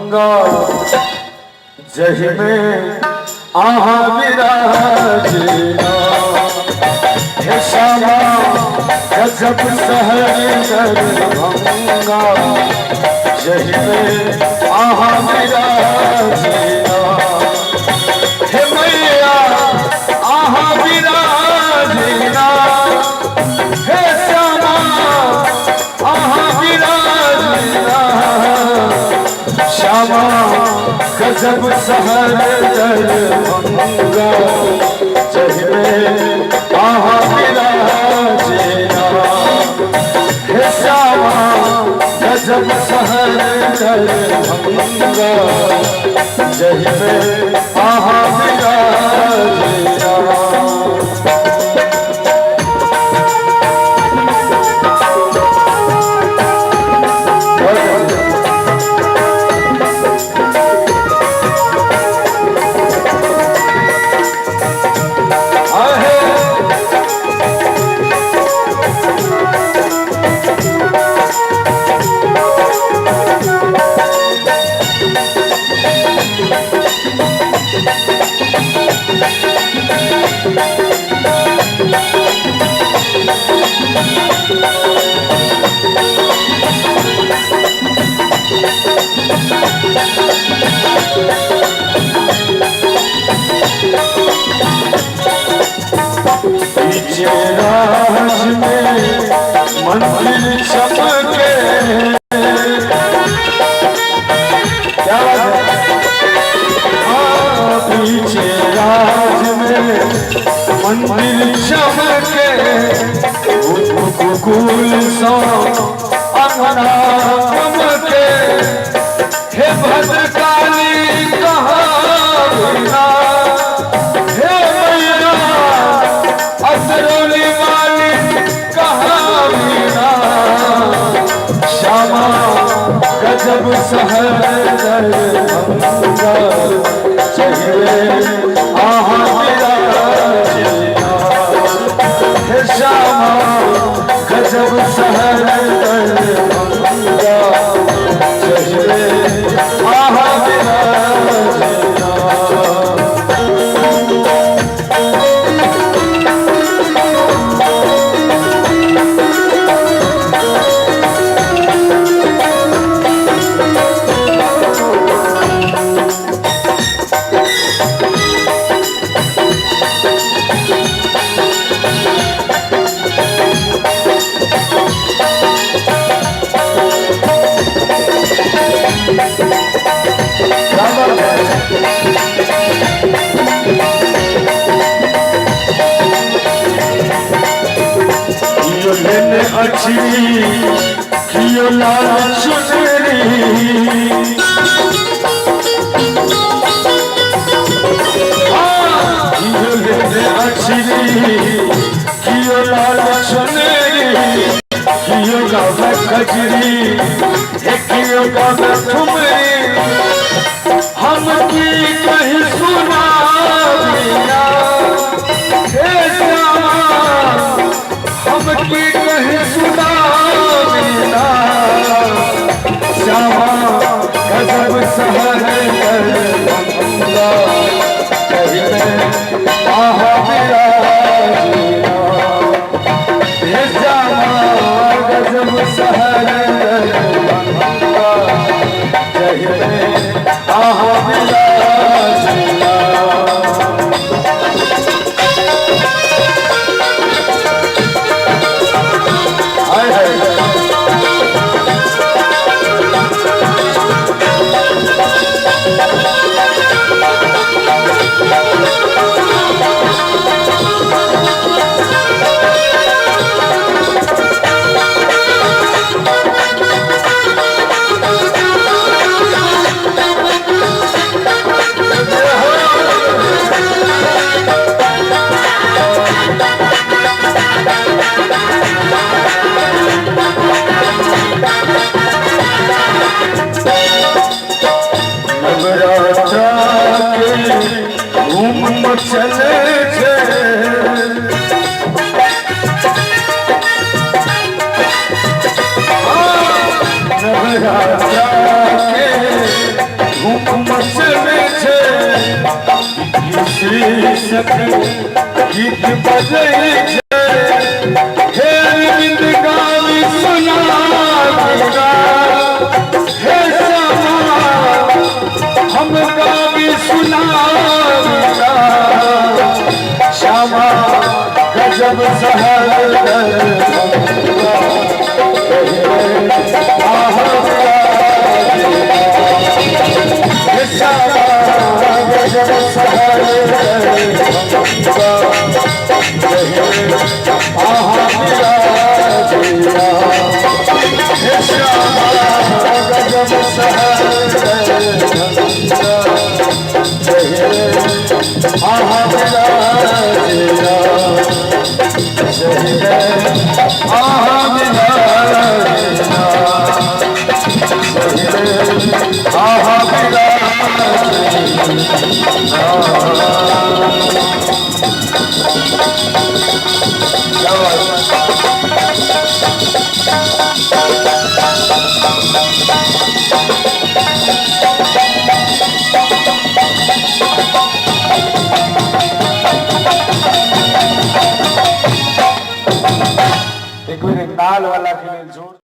भंगा जही में आहा विराजना हे श्यामा गजब सहर दरभंगा जही में आहा विराजना हे मैया आहा विराजना हे श्यामा आहा विराजना श्यामा गजब सहर दरभंगा जही में आहा विराजना हे श्यामा गजब सहर दरभंगा जही में आहा विराजना राज में मंदिर चमके क्या पीछे राज में मंदिर चमके कुकुल सो अंगना चमके हे भद्रकाली कहाँ हे मैया असरोली वाली कहाँ मीना श्यामा गजब सहर दरभंगा जही में आहा विराजना हे श्यामा गजब सहर दरभंगा जही में आहा विराजना अच्छी कियो लाल चुनरी अच्छी कियो लाल चुनरी कियो गावे कजरी कियो गावे ठुमरी हम की कहीं सुना दिया हे श्यामा हम की कहीं सुना बिना श्यामा गजब सहर दरभंगा जही में आहा विराजना हे श्यामा गजब सहर दरभंगा जही में आहा विराजना सख गीत बजे हे अरविंद गावी सुना हे श्यामा हम गावी सुना श्यामा गजब सहल एक ताल वाला जोर